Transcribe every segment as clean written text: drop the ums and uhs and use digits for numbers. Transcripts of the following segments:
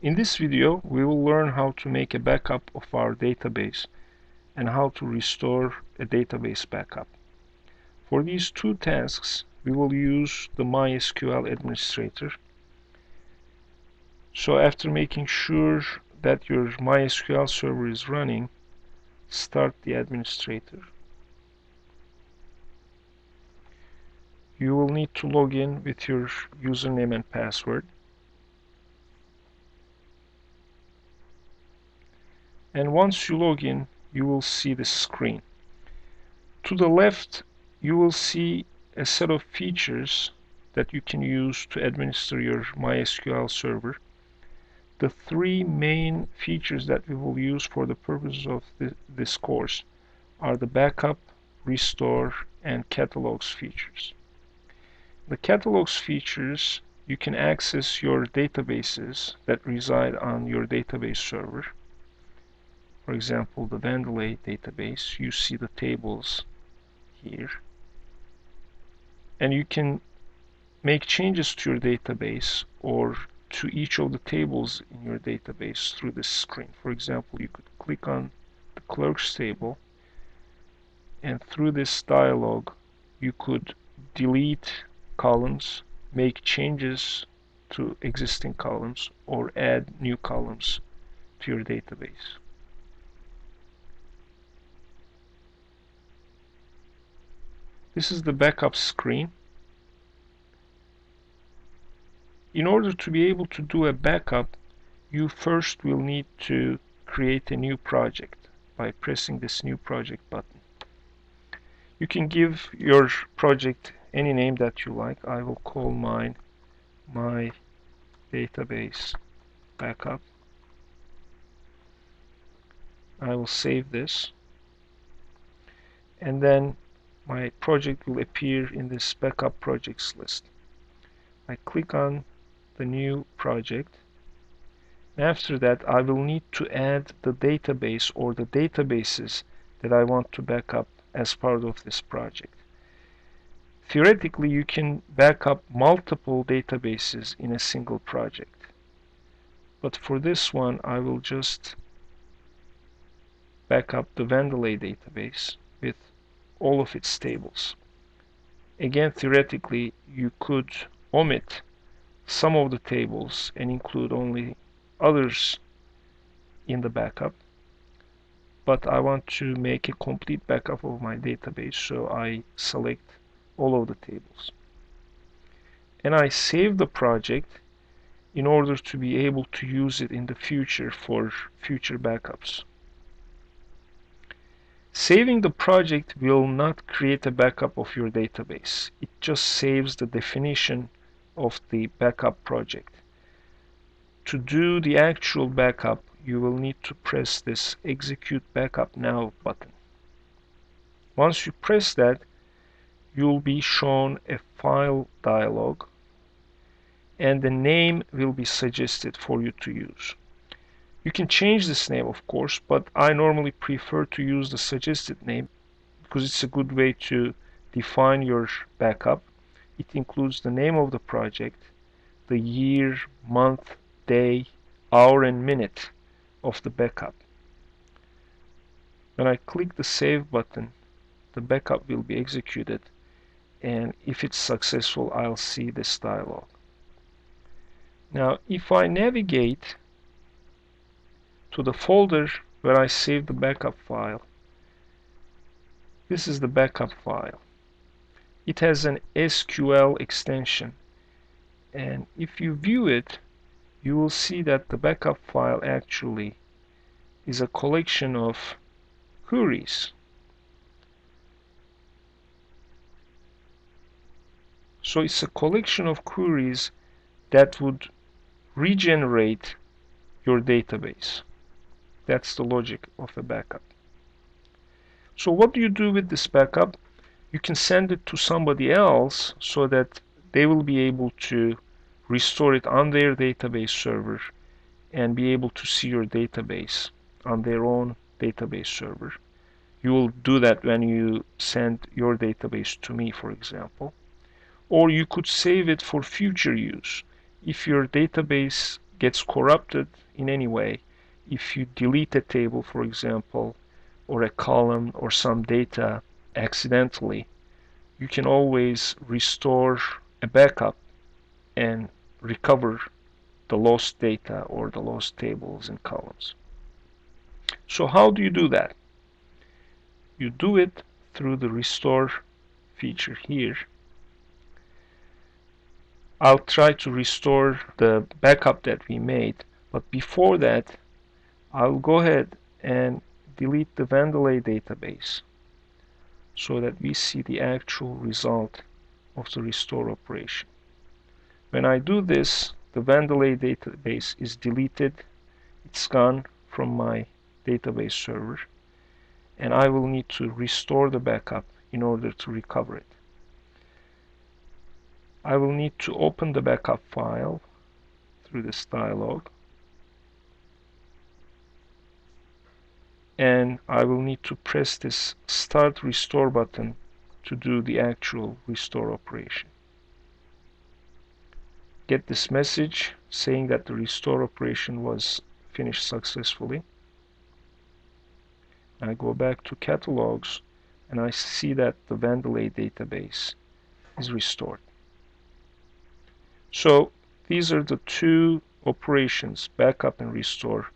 In this video, we will learn how to make a backup of our database and how to restore a database backup. For these two tasks, we will use the Mysql Administrator. So after making sure that your MySQL server is running, start the administrator. You will need to log in with your username and password. And once you log in, you will see this screen. To the left, you will see a set of features that you can use to administer your MySQL server. The three main features that we will use for the purposes of this course are the backup, restore, and catalogs features. The catalogs features, you can access your databases that reside on your database server. For example, the Vandelay database, you see the tables here. And you can make changes to your database or to each of the tables in your database through this screen. For example, you could click on the clerks table, and through this dialog, you could delete columns, make changes to existing columns, or add new columns to your database. This is the backup screen. In order to be able to do a backup, you first will need to create a new project by pressing this new project button. You can give your project any name that you like. I will call mine My Database Backup. I will save this, and then my project will appear in this backup projects list. I click on the new project. After that, I will need to add the database or the databases that I want to back up as part of this project. Theoretically, you can back up multiple databases in a single project. But for this one, I will just back up the Vandelay database with all of its tables. Again, theoretically, you could omit some of the tables and include only others in the backup. But I want to make a complete backup of my database, so I select all of the tables. And I save the project in order to be able to use it in the future for future backups. Saving the project will not create a backup of your database. It just saves the definition of the backup project. To do the actual backup, you will need to press this Execute Backup Now button. Once you press that, you'll be shown a file dialog, and the name will be suggested for you to use. You can change this name, of course, but I normally prefer to use the suggested name because it's a good way to define your backup. It includes the name of the project, the year, month, day, hour, and minute of the backup. When I click the Save button, the backup will be executed, and if it's successful, I'll see this dialog. Now, if I navigate to the folder where I saved the backup file, this is the backup file. It has an SQL extension, and if you view it, you will see that the backup file actually is a collection of queries. So it's a collection of queries that would regenerate your database. That's the logic of a backup. So what do you do with this backup? You can send it to somebody else so that they will be able to restore it on their database server and be able to see your database on their own database server. You will do that when you send your database to me, for example. Or you could save it for future use. If your database gets corrupted in any way, if you delete a table, for example, or a column or some data accidentally, you can always restore a backup and recover the lost data or the lost tables and columns. So how do you do that? You do it through the restore feature here. I'll try to restore the backup that we made, but before that, I'll go ahead and delete the Vandelay database so that we see the actual result of the restore operation. When I do this, the Vandelay database is deleted. It's gone from my database server, and I will need to restore the backup in order to recover it. I will need to open the backup file through this dialog, and I will need to press this Start Restore button to do the actual restore operation. Get this message saying that the restore operation was finished successfully. I go back to catalogs and I see that the Vandelay database is restored. So these are the two operations, backup and restore,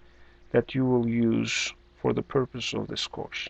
that you will use for the purpose of this course.